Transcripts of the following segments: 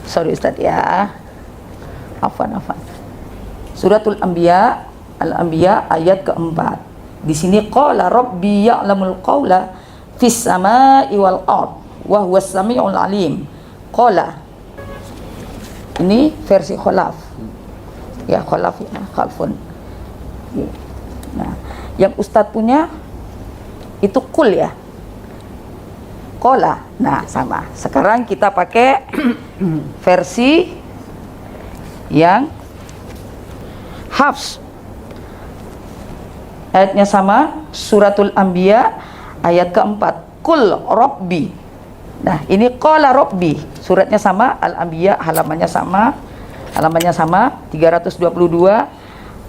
Sorry Ustaz ya. Afwan. Suratul Anbiya, Al-Anbiya ayat keempat. Di sini qala rabbi ya'lamul qawla fis samai wal ard wa huwas samiul alim. Qala. Ini versi khalaf. Ya, khalaf ya, khalfun. Nah, yang Ustadz punya itu kul ya. Qala. Nah, sama. Sekarang kita pakai versi yang Hafs. Ayatnya sama, suratul Anbiya ayat keempat. Kul Rabbi. Nah, ini qala Rabbi. Suratnya sama, Al-Anbiya halamannya sama. 322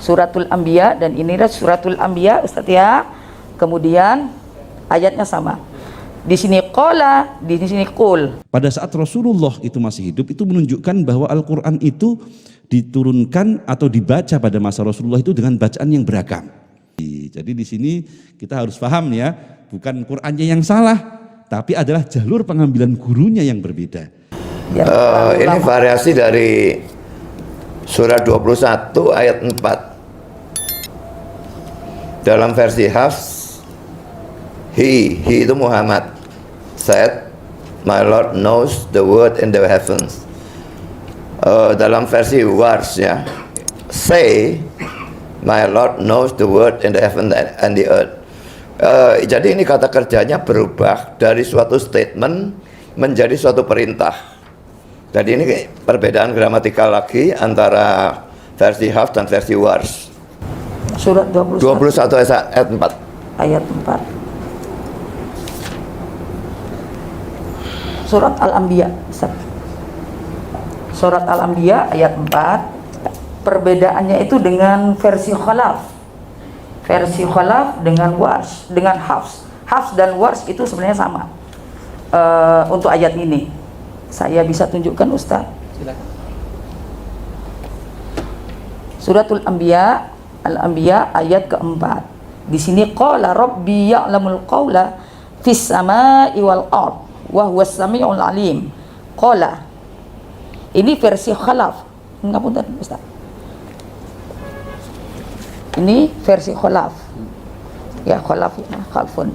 suratul Anbiya, dan ini suratul Anbiya Ustaz ya. Kemudian ayatnya sama. Di sini qala, di sini kul. Pada saat Rasulullah itu masih hidup, itu menunjukkan bahwa Al-Quran itu diturunkan atau dibaca pada masa Rasulullah itu dengan bacaan yang beragam. Jadi di sini kita harus paham ya, bukan Qur'annya yang salah, tapi adalah jalur pengambilan gurunya yang berbeda. Ini variasi dari surat 21 ayat 4. Dalam versi Hafs, he itu Muhammad said, my Lord knows the word in the heavens. Dalam versi Wars ya, say, my Lord knows the word in the heaven and the earth. Jadi ini kata kerjanya berubah dari suatu statement menjadi suatu perintah. Jadi ini perbedaan gramatikal lagi antara versi Hafs dan versi Wars. Surat 21 ayat 4. Ayat 4. Surat Al-Anbiya. Surat Al-Anbiya ayat 4. Perbedaannya itu dengan versi khalaf. Versi khalaf dengan Wars, dengan Hafs. Hafs dan Wars itu sebenarnya sama. Untuk ayat ini saya bisa tunjukkan Ustaz. Silakan. Suratul Anbiya, Al-Anbiya ayat keempat. Di sini qala rabbi ya'lamul qawla fis samai wal ard wa huwas samiul alim. Qala. Ini versi khalaf. Ngapunten Ustaz. Ini versi khalaf. Ya, khalaf ya, khalfun.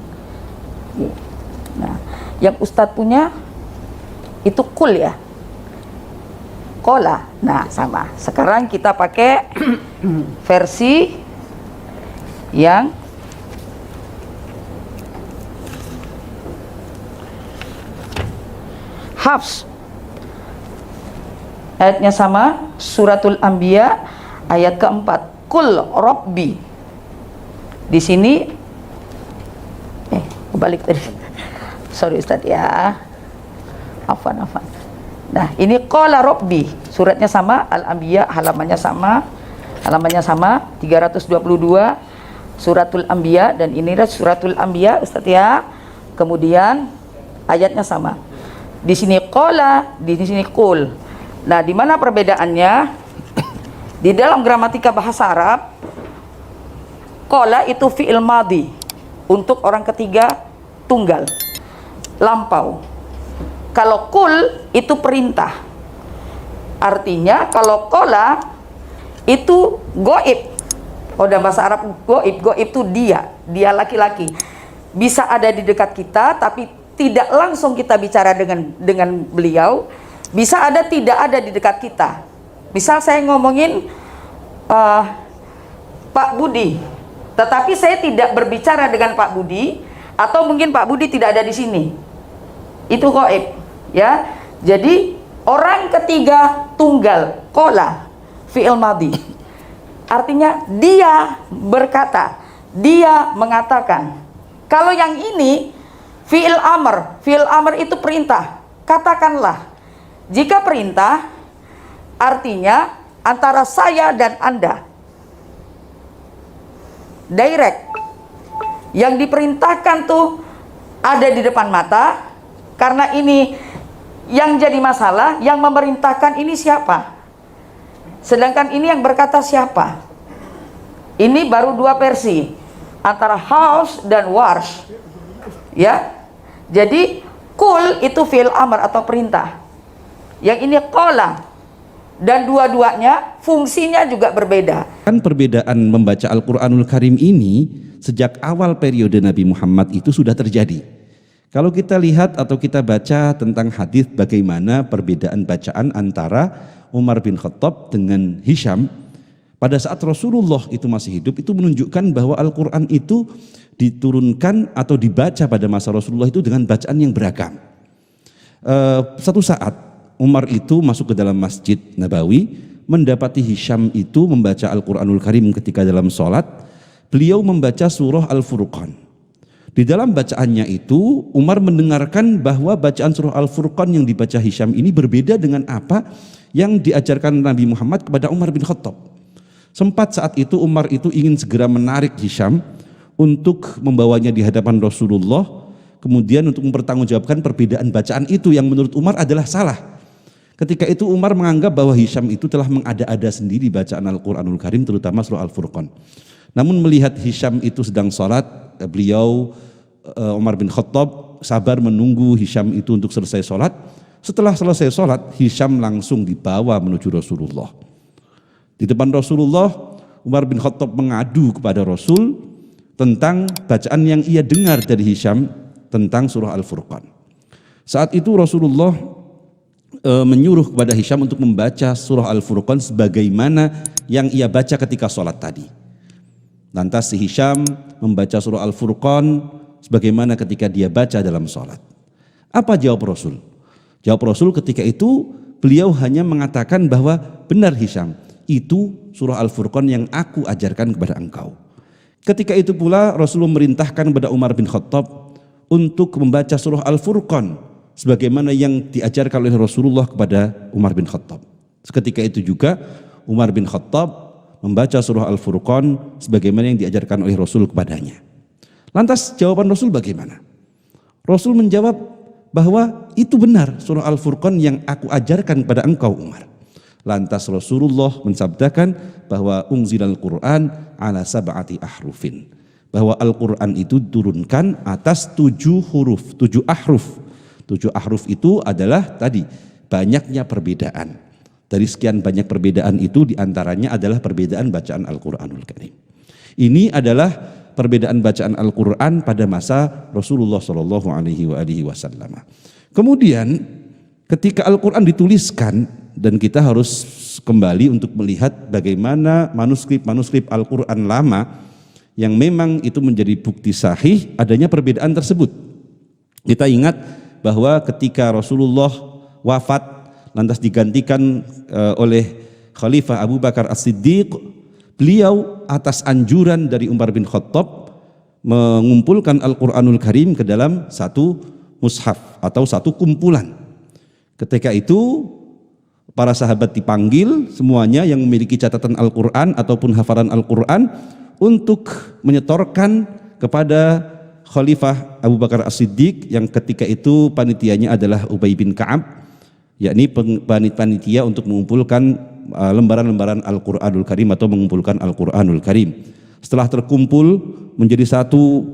Nah, yang Ustadz punya itu kul ya. Qala. Nah, sama. Sekarang kita pakai versi yang Hafs. Ayatnya sama, suratul Anbiya ayat keempat. Kul Rabbi. Di sini balik tadi. Sorry Ustaz ya. Afwan. Nah, ini qala Rabbi. Suratnya sama, Al-Anbiya halamannya sama. 322 suratul Anbiya, dan ini suratul Anbiya Ustaz ya. Kemudian ayatnya sama. Di sini qala, di sini kul. Nah, di mana perbedaannya? Di dalam gramatika bahasa Arab, qala itu fi'il madhi untuk orang ketiga tunggal, lampau. Kalau kul itu perintah. Artinya kalau qala itu goib. Dalam bahasa Arab goib itu dia laki-laki. Bisa ada di dekat kita tapi tidak langsung kita bicara dengan beliau. Bisa ada tidak ada di dekat kita. Misal saya ngomongin Pak Budi, tetapi saya tidak berbicara dengan Pak Budi, atau mungkin Pak Budi tidak ada di sini. Itu gaib, ya. Jadi orang ketiga tunggal, qala fi'il madhi. Artinya dia berkata, dia mengatakan. Kalau yang ini fi'il amr. Fi'il amr itu perintah. Katakanlah. Jika perintah, artinya antara saya dan Anda. Direct. Yang diperintahkan tuh ada di depan mata. Karena ini yang jadi masalah, yang memerintahkan ini siapa? Sedangkan ini yang berkata siapa? Ini baru dua versi antara Hafs dan Warsh. Ya. Jadi kul itu fi'il amr atau perintah. Yang ini qala. Dan dua-duanya fungsinya juga berbeda. Kan perbedaan membaca Al-Quranul Karim ini sejak awal periode Nabi Muhammad itu sudah terjadi. Kalau kita lihat atau kita baca tentang hadis bagaimana perbedaan bacaan antara Umar bin Khattab dengan Hisham pada saat Rasulullah itu masih hidup, itu menunjukkan bahwa Al-Quran itu diturunkan atau dibaca pada masa Rasulullah itu dengan bacaan yang beragam. Satu saat Umar itu masuk ke dalam Masjid Nabawi, mendapati Hisham itu membaca Al-Quranul Karim ketika dalam sholat. Beliau membaca surah Al-Furqan. Di dalam bacaannya itu Umar mendengarkan bahwa bacaan surah Al-Furqan yang dibaca Hisham ini berbeda dengan apa yang diajarkan Nabi Muhammad kepada Umar bin Khattab. Sempat saat itu Umar itu ingin segera menarik Hisham untuk membawanya di hadapan Rasulullah, kemudian untuk mempertanggungjawabkan perbedaan bacaan itu yang menurut Umar adalah salah. Ketika itu Umar menganggap bahwa Hisham itu telah mengada-ada sendiri bacaan Al-Quranul Karim, terutama surah Al-Furqan. Namun melihat Hisham itu sedang sholat, beliau Umar bin Khattab sabar menunggu Hisham itu untuk selesai sholat. Setelah selesai sholat, Hisham langsung dibawa menuju Rasulullah. Di depan Rasulullah, Umar bin Khattab mengadu kepada Rasul tentang bacaan yang ia dengar dari Hisham tentang surah Al-Furqan. Saat itu Rasulullah menyuruh kepada Hisham untuk membaca surah Al-Furqan sebagaimana yang ia baca ketika sholat tadi. Lantas si Hisham membaca surah Al-Furqan sebagaimana ketika dia baca dalam sholat. Apa jawab Rasul? Jawab Rasul ketika itu beliau hanya mengatakan bahwa benar Hisham, itu surah Al-Furqan yang aku ajarkan kepada engkau. Ketika itu pula Rasul memerintahkan kepada Umar bin Khattab untuk membaca surah Al-Furqan sebagaimana yang diajarkan oleh Rasulullah kepada Umar bin Khattab. Seketika itu juga Umar bin Khattab membaca surah Al-Furqan sebagaimana yang diajarkan oleh Rasul kepadanya. Lantas jawaban Rasul bagaimana? Rasul menjawab bahwa itu benar surah Al-Furqan yang aku ajarkan kepada engkau Umar. Lantas Rasulullah mensabdakan bahwa unzilal Quran ala sab'ati ahrufin, bahwa Al-Quran itu diturunkan atas 7 huruf, 7 ahruf. 7 ahruf itu adalah tadi banyaknya perbedaan. Dari sekian banyak perbedaan itu diantaranya adalah perbedaan bacaan Al-Quranul Karim. Ini adalah perbedaan bacaan Al-Quran pada masa Rasulullah SAW. Kemudian ketika Al-Quran dituliskan, dan kita harus kembali untuk melihat bagaimana manuskrip Al-Quran lama yang memang itu menjadi bukti sahih adanya perbedaan tersebut. Kita ingat bahwa ketika Rasulullah wafat lantas digantikan oleh Khalifah Abu Bakar As-Siddiq, beliau atas anjuran dari Umar bin Khattab mengumpulkan Al-Quranul Karim ke dalam satu mushaf atau satu kumpulan. Ketika itu para sahabat dipanggil semuanya yang memiliki catatan Al-Quran ataupun hafalan Al-Quran untuk menyetorkan kepada Khalifah Abu Bakar As-Siddiq yang ketika itu panitianya adalah Ubay bin Ka'ab, yakni panitia untuk mengumpulkan lembaran-lembaran Al-Quranul Karim atau mengumpulkan Al-Quranul Karim. Setelah terkumpul menjadi satu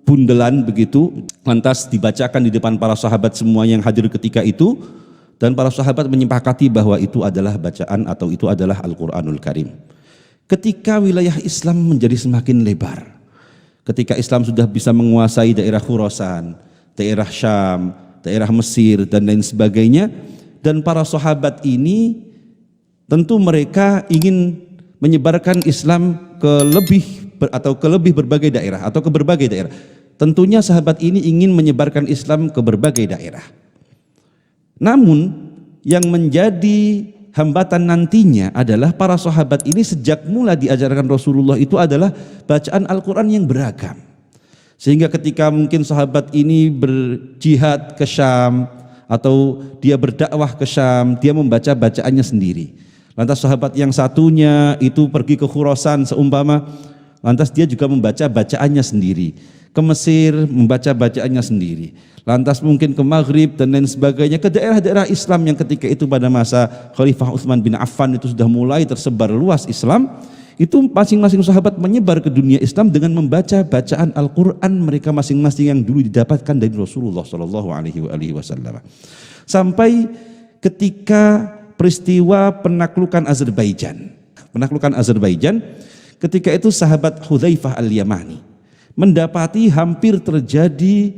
bundelan begitu, lantas dibacakan di depan para sahabat semua yang hadir ketika itu, dan para sahabat menyepakati bahwa itu adalah bacaan atau itu adalah Al-Quranul Karim. Ketika wilayah Islam menjadi semakin lebar, ketika Islam sudah bisa menguasai daerah Khurasan, daerah Syam, daerah Mesir dan lain sebagainya, dan para sahabat ini tentu mereka ingin menyebarkan Islam ke lebih berbagai daerah atau ke berbagai daerah. Tentunya sahabat ini ingin menyebarkan Islam ke berbagai daerah. Namun yang menjadi hambatan nantinya adalah para sahabat ini sejak mula diajarkan Rasulullah itu adalah bacaan Al-Quran yang beragam. Sehingga ketika mungkin sahabat ini berjihad ke Syam atau dia berdakwah ke Syam, dia membaca bacaannya sendiri. Lantas sahabat yang satunya itu pergi ke Khurasan seumpama, lantas dia juga membaca bacaannya sendiri. Ke Mesir membaca bacaannya sendiri. Lantas mungkin ke Maghrib dan lain sebagainya, ke daerah-daerah Islam yang ketika itu pada masa Khalifah Utsman bin Affan itu sudah mulai tersebar luas Islam. Itu masing-masing sahabat menyebar ke dunia Islam dengan membaca bacaan Al-Quran mereka masing-masing yang dulu didapatkan dari Rasulullah SAW. Sampai ketika peristiwa penaklukan Azerbaijan. Penaklukan Azerbaijan, ketika itu sahabat Hudzaifah al-Yamani mendapati hampir terjadi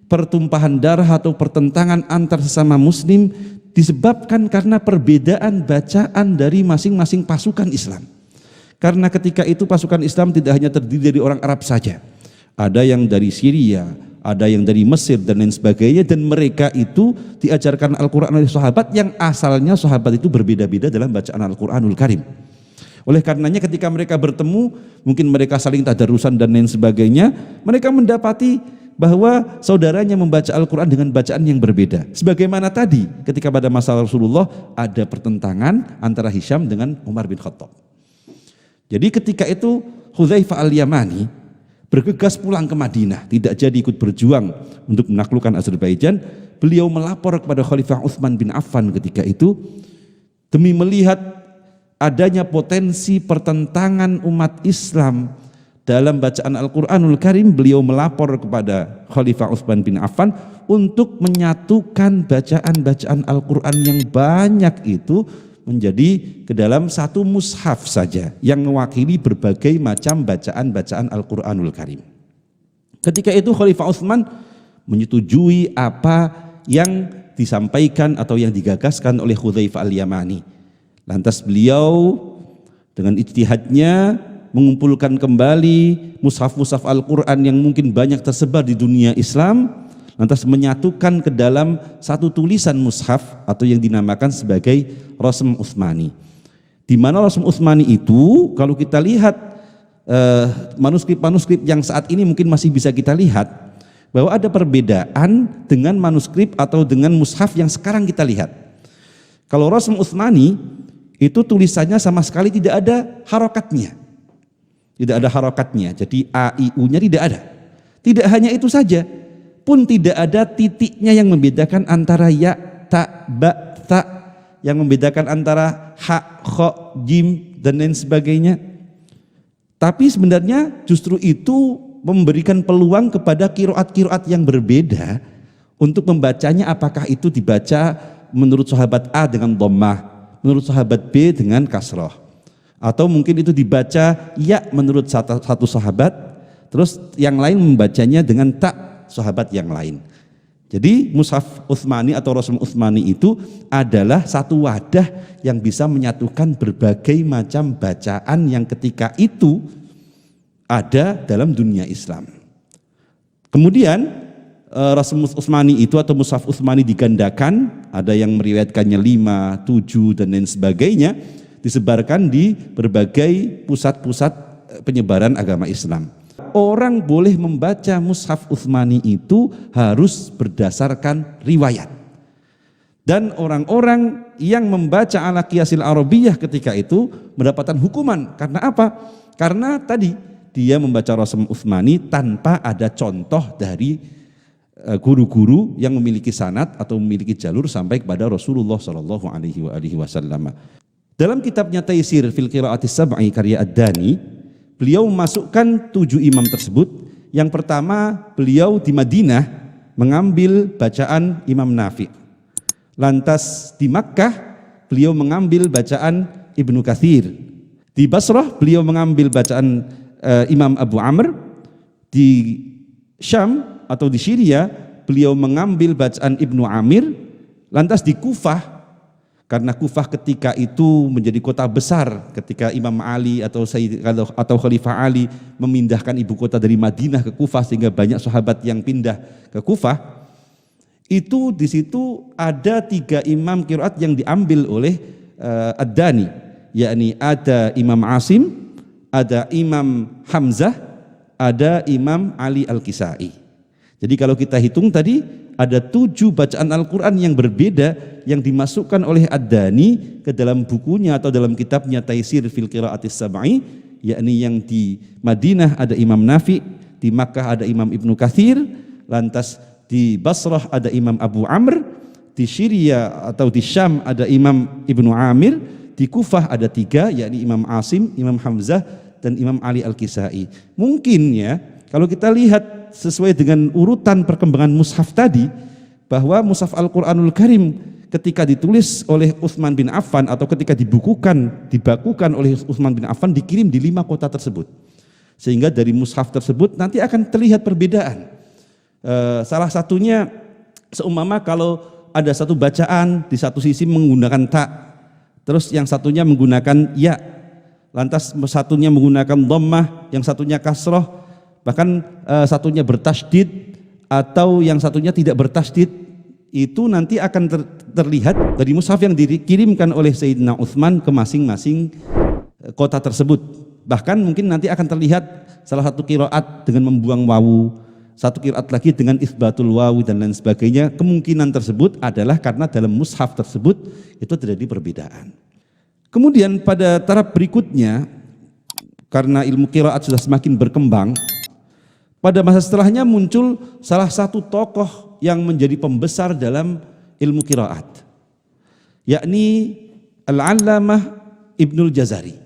pertumpahan darah atau pertentangan antar sesama muslim disebabkan karena perbedaan bacaan dari masing-masing pasukan Islam. Karena ketika itu pasukan Islam tidak hanya terdiri dari orang Arab saja, ada yang dari Syria, ada yang dari Mesir dan lain sebagainya, dan mereka itu diajarkan Al-Quran oleh sahabat yang asalnya sahabat itu berbeda-beda dalam bacaan Al-Quranul Karim. Oleh karenanya ketika mereka bertemu, mungkin mereka saling tadarusan dan lain sebagainya, mereka mendapati bahwa saudaranya membaca Al-Quran dengan bacaan yang berbeda. Sebagaimana tadi ketika pada masa Rasulullah ada pertentangan antara Hisham dengan Umar bin Khattab. Jadi ketika itu Hudzaifah al-Yamani bergegas pulang ke Madinah, tidak jadi ikut berjuang untuk menaklukkan Azerbaijan. Beliau melapor kepada Khalifah Utsman bin Affan ketika itu demi melihat adanya potensi pertentangan umat Islam dalam bacaan Al-Quranul Karim. Beliau melapor kepada Khalifah Utsman bin Affan untuk menyatukan bacaan-bacaan Al-Quran yang banyak itu menjadi ke dalam satu mushaf saja yang mewakili berbagai macam bacaan-bacaan Al-Quranul Karim. Ketika itu Khalifah Utsman menyetujui apa yang disampaikan atau yang digagaskan oleh Hudzaifah al-Yamani. Lantas beliau dengan ijtihadnya mengumpulkan kembali mushaf-mushaf Al-Quran yang mungkin banyak tersebar di dunia Islam, lantas menyatukan ke dalam satu tulisan mushaf atau yang dinamakan sebagai Rasm Utsmani. Di mana Rasm Utsmani itu kalau kita lihat manuskrip-manuskrip yang saat ini mungkin masih bisa kita lihat bahwa ada perbedaan dengan manuskrip atau dengan mushaf yang sekarang kita lihat. Kalau Rasm Utsmani itu tulisannya sama sekali tidak ada harokatnya. Tidak ada harokatnya, jadi A, I, U-nya tidak ada. Tidak hanya itu saja, pun tidak ada titiknya yang membedakan antara ya, ta, ba, ta, yang membedakan antara ha, kho, jim, dan lain sebagainya. Tapi sebenarnya justru itu memberikan peluang kepada kiroat-kiroat yang berbeda untuk membacanya, apakah itu dibaca menurut sahabat A dengan dhammah, menurut sahabat B dengan kasroh, atau mungkin itu dibaca ya menurut satu sahabat, terus yang lain membacanya dengan tak sahabat yang lain. Jadi mushaf Utsmani atau Rasm Utsmani itu adalah satu wadah yang bisa menyatukan berbagai macam bacaan yang ketika itu ada dalam dunia Islam. Kemudian Rasm Utsmani itu atau mushaf Utsmani digandakan, ada yang meriwayatkannya 5, 7 dan lain sebagainya, disebarkan di berbagai pusat-pusat penyebaran agama Islam. Orang boleh membaca mushaf Utsmani itu harus berdasarkan riwayat. Dan orang-orang yang membaca ala qiyasil arabiyah ketika itu mendapatkan hukuman. Karena apa? Karena tadi dia membaca Rasm Utsmani tanpa ada contoh dari guru-guru yang memiliki sanad atau memiliki jalur sampai kepada Rasulullah Shallallahu Alaihi Wasallam. Dalam kitabnya Taisir fil Qiraatis Sab'i karya Ad-Dani, beliau memasukkan 7 imam tersebut. Yang pertama, beliau di Madinah mengambil bacaan Imam Nafi'. Lantas di Makkah beliau mengambil bacaan Ibnu Katsir. Di Basrah beliau mengambil bacaan Imam Abu Amr. Di Syam atau di Syria beliau mengambil bacaan Ibnu Amir. Lantas di Kufah, karena Kufah ketika itu menjadi kota besar ketika Imam Ali atau Khalifah Ali memindahkan ibu kota dari Madinah ke Kufah sehingga banyak sahabat yang pindah ke Kufah. Itu di situ ada 3 imam qiraat yang diambil oleh Ad-Dani, yakni ada Imam Asim, ada Imam Hamzah, ada Imam Ali Al-Kisai. Jadi kalau kita hitung tadi ada 7 bacaan Al-Quran yang berbeda yang dimasukkan oleh Ad-Dani ke dalam bukunya atau dalam kitabnya Taisir fil Qiraatis Sab'i, yakni yang di Madinah ada Imam Nafi', di Makkah ada Imam Ibnu Katsir, lantas di Basrah ada Imam Abu Amr, di Syria atau di Syam ada Imam Ibnu Amir, di Kufah ada 3 yakni Imam Asim, Imam Hamzah dan Imam Ali Al-Kisai. Mungkin ya kalau kita lihat sesuai dengan urutan perkembangan mushaf tadi, bahwa mushaf Al-Quranul Karim ketika ditulis oleh Utsman bin Affan atau ketika dibakukan oleh Utsman bin Affan dikirim di 5 kota tersebut. Sehingga dari mushaf tersebut nanti akan terlihat perbedaan. Salah satunya seumpama kalau ada satu bacaan di satu sisi menggunakan ta, terus yang satunya menggunakan ya, lantas satunya menggunakan dhammah, yang satunya kasroh, bahkan satunya bertasydid atau yang satunya tidak bertasydid, itu nanti akan terlihat dari mushaf yang dikirimkan oleh Sayyidina Utsman ke masing-masing kota tersebut. Bahkan mungkin nanti akan terlihat salah satu qiraat dengan membuang wawu, satu qiraat lagi dengan isbatul wawu dan lain sebagainya. Kemungkinan tersebut adalah karena dalam mushaf tersebut itu terjadi perbedaan. Kemudian pada taraf berikutnya, karena ilmu qiraat sudah semakin berkembang, pada masa setelahnya muncul salah satu tokoh yang menjadi pembesar dalam ilmu qiraat, yakni Al-Allamah Ibnul Jazari.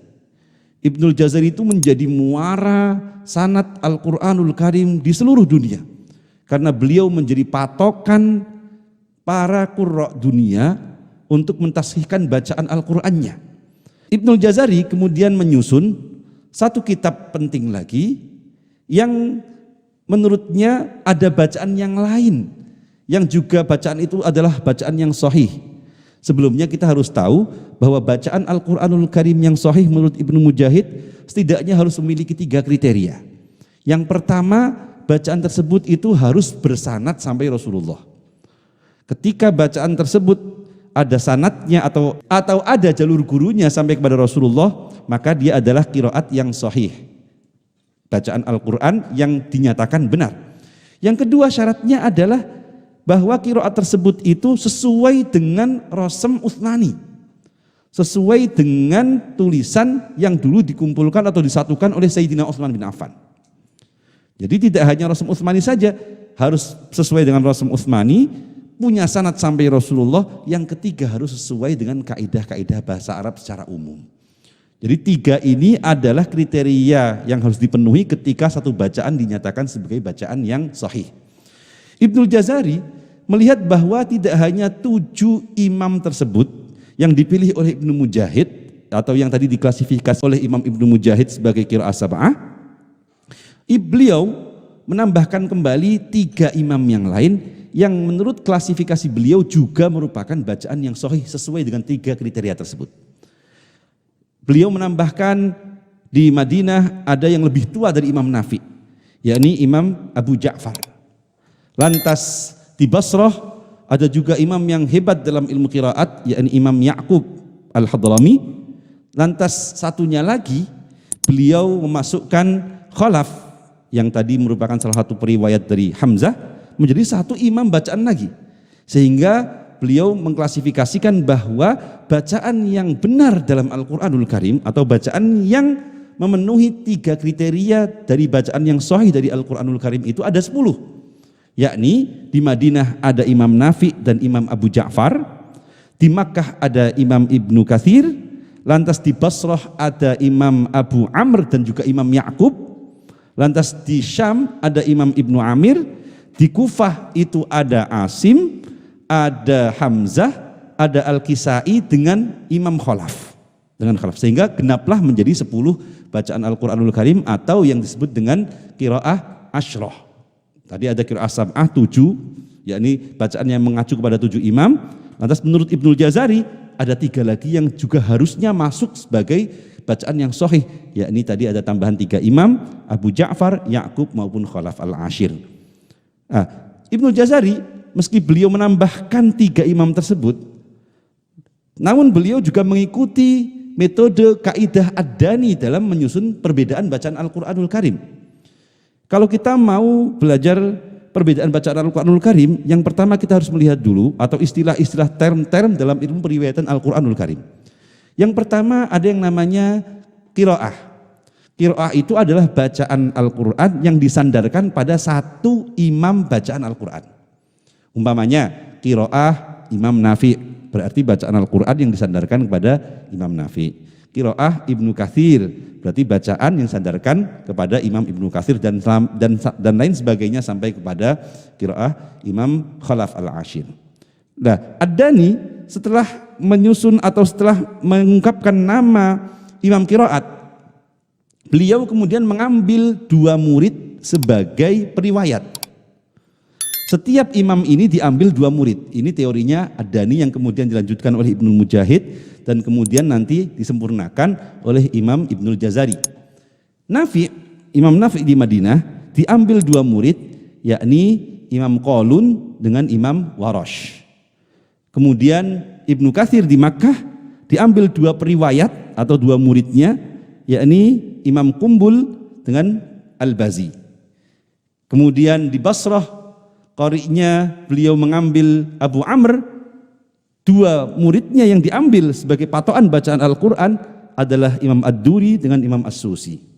Ibnul Jazari itu menjadi muara sanad Al-Quranul Karim di seluruh dunia, karena beliau menjadi patokan para qurra dunia untuk mentashihkan bacaan Al-Qurannya. Ibnul Jazari kemudian menyusun satu kitab penting lagi yang menurutnya ada bacaan yang lain, yang juga bacaan itu adalah bacaan yang sahih. Sebelumnya kita harus tahu bahwa bacaan Al-Quranul Karim yang sahih menurut Ibnu Mujahid setidaknya harus memiliki 3 kriteria. Yang pertama, bacaan tersebut itu harus bersanad sampai Rasulullah. Ketika bacaan tersebut ada sanadnya atau ada jalur gurunya sampai kepada Rasulullah, maka dia adalah qiraat yang sahih, bacaan Al-Quran yang dinyatakan benar. Yang kedua syaratnya adalah bahwa qiraat tersebut itu sesuai dengan rasam Utsmani, sesuai dengan tulisan yang dulu dikumpulkan atau disatukan oleh Sayyidina Utsman bin Affan. Jadi tidak hanya rasam Utsmani saja, harus sesuai dengan rasam Utsmani, punya sanad sampai Rasulullah. Yang ketiga harus sesuai dengan kaidah-kaidah bahasa Arab secara umum. Jadi 3 ini adalah kriteria yang harus dipenuhi ketika satu bacaan dinyatakan sebagai bacaan yang sahih. Ibnul Jazari melihat bahwa tidak hanya 7 imam tersebut yang dipilih oleh Ibnu Mujahid atau yang tadi diklasifikasi oleh Imam Ibnu Mujahid sebagai qiraah sab'ah, beliau menambahkan kembali 3 imam yang lain yang menurut klasifikasi beliau juga merupakan bacaan yang sahih sesuai dengan 3 kriteria tersebut. Beliau menambahkan di Madinah ada yang lebih tua dari Imam Nafi, yakni Imam Abu Ja'far. Lantas di Basrah ada juga imam yang hebat dalam ilmu qiraat, yakni Imam Ya'qub Al-Hadrami. Lantas satunya lagi beliau memasukkan Khalaf yang tadi merupakan salah satu periwayat dari Hamzah menjadi satu imam bacaan lagi, sehingga beliau mengklasifikasikan bahwa bacaan yang benar dalam Al-Quranul Karim atau bacaan yang memenuhi 3 kriteria dari bacaan yang sahih dari Al-Quranul Karim itu ada 10. Yakni di Madinah ada Imam Nafi dan Imam Abu Ja'far, di Makkah ada Imam Ibnu Katsir, lantas di Basrah ada Imam Abu Amr dan juga Imam Ya'qub, lantas di Syam ada Imam Ibnu Amir, di Kufah itu ada Asim, ada Hamzah, ada Al-Kisai dengan Imam Khalaf. Sehingga genaplah menjadi 10 bacaan Al-Quranul Karim atau yang disebut dengan qiraah asyrah. Tadi ada qiraah sab'ah 7, yakni bacaan yang mengacu kepada 7 imam. Lantas menurut Ibnul Jazari ada 3 lagi yang juga harusnya masuk sebagai bacaan yang sahih, yakni tadi ada tambahan 3 imam, Abu Ja'far, Ya'qub maupun Khalaf al-Ashir. Ibnul Jazari meski beliau menambahkan 3 imam tersebut, namun beliau juga mengikuti metode kaidah ad-Dani dalam menyusun perbedaan bacaan Al-Quranul Karim. Kalau kita mau belajar perbedaan bacaan Al-Quranul Karim, yang pertama kita harus melihat dulu atau istilah-istilah term-term dalam ilmu periwayatan Al-Quranul Karim. Yang pertama ada yang namanya qiraah. Qiraah itu adalah bacaan Al-Quran yang disandarkan pada satu imam bacaan Al-Quran. Umpamanya qiraah Imam Nafi, berarti bacaan Al-Quran yang disandarkan kepada Imam Nafi. Qiraah Ibnu Katsir, berarti bacaan yang disandarkan kepada Imam Ibnu Katsir dan lain sebagainya sampai kepada qiraah Imam Khalaf al-Ashir. Nah, ad-Dani setelah menyusun atau setelah mengungkapkan nama imam qiraat, beliau kemudian mengambil 2 murid sebagai periwayat. Setiap imam ini diambil 2 murid. Ini teorinya Ad-Dani yang kemudian dilanjutkan oleh Ibnul Mujahid dan kemudian nanti disempurnakan oleh Imam Ibnul Jazari. Imam Nafi di Madinah diambil 2 murid, yakni Imam Qalun dengan Imam Warash. Kemudian Ibnu Katsir di Makkah diambil 2 periwayat atau 2 muridnya, yakni Imam Kumbul dengan Al-Bazi. Kemudian di Basrah qari'nya beliau mengambil Abu Amr, 2 muridnya yang diambil sebagai patokan bacaan Al-Quran adalah Imam Ad-Duri dengan Imam As-Susi.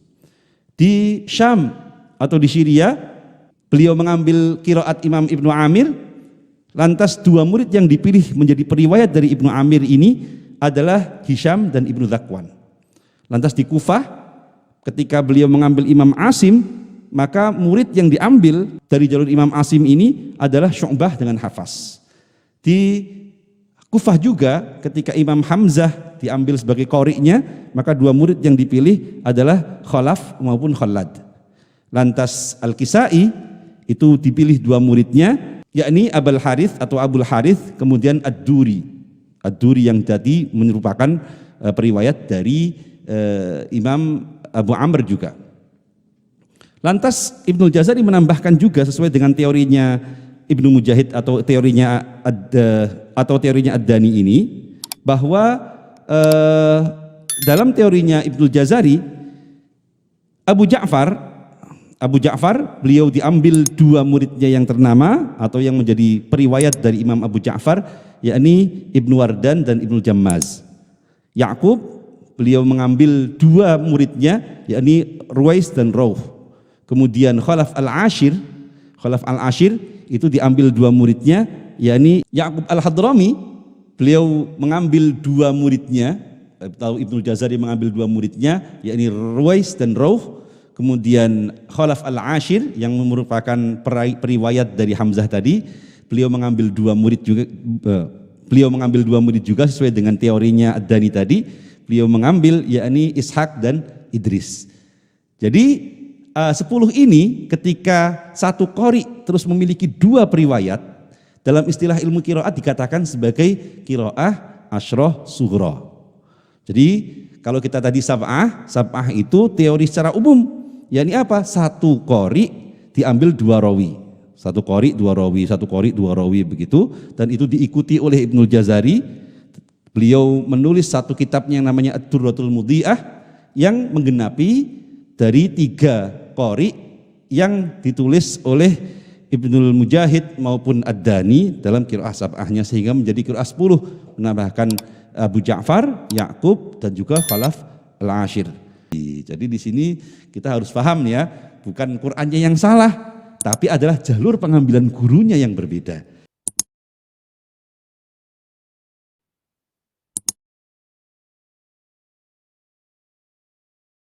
Di Syam atau di Syria beliau mengambil qiraat Imam Ibnu Amir, lantas 2 murid yang dipilih menjadi periwayat dari Ibnu Amir ini adalah Hisham dan Ibnu Dzakwan. Lantas di Kufah ketika beliau mengambil Imam Asim, maka murid yang diambil dari jalur Imam Asim ini adalah Syu'bah dengan Hafaz. Di Kufah juga ketika Imam Hamzah diambil sebagai qari'nya, maka 2 murid yang dipilih adalah Khalaf maupun Khalad. Lantas Al-Kisai itu dipilih 2 muridnya, yakni Abul Harith atau Abul Harith, kemudian Ad-Duri. Ad-Duri yang tadi merupakan periwayat dari Imam Abu Amr juga. Lantas Ibnu Jazari menambahkan juga sesuai dengan teorinya Ibnu Mujahid atau teorinya Ad-Dani ini, bahwa dalam teorinya Ibnu Jazari Abu Ja'far beliau diambil 2 muridnya yang ternama atau yang menjadi periwayat dari Imam Abu Ja'far, yakni Ibnu Wardan dan Ibnu Jammaz. Ya'qub beliau mengambil 2 muridnya, yakni Ruwais dan Rauh. Kemudian Khalaf Al-Ashir itu diambil 2 muridnya, yakni Ya'qub Al-Hadrami, beliau mengambil 2 muridnya, atau Ibnu Jazari mengambil 2 muridnya, yakni Ruwais dan Rauh. Kemudian Khalaf Al-Ashir yang merupakan periwayat dari Hamzah tadi, beliau mengambil 2 murid juga, sesuai dengan teorinya Ad-Dani tadi. Beliau mengambil yakni Ishaq dan Idris. Jadi 10 ini ketika satu qari terus memiliki 2 periwayat, dalam istilah ilmu qiraat dikatakan sebagai qiraah asyrah sughra. Jadi kalau kita tadi sab'ah itu teori secara umum, yakni apa? Satu qari diambil 2 rawi. Satu qari 2 rawi begitu, dan itu diikuti oleh Ibnul Jazari. Beliau menulis satu kitabnya yang namanya Ad-Durratul Mudhi'ah yang menggenapi dari 3 qari yang ditulis oleh Ibnul Mujahid maupun Ad-Dani dalam qiraah sab'ahnya, sehingga menjadi qiraah 10, menambahkan Abu Ja'far, Ya'qub dan juga Khalaf Al-Ashir. Jadi di sini kita harus paham ya, bukan Qur'annya yang salah, tapi adalah jalur pengambilan gurunya yang berbeda.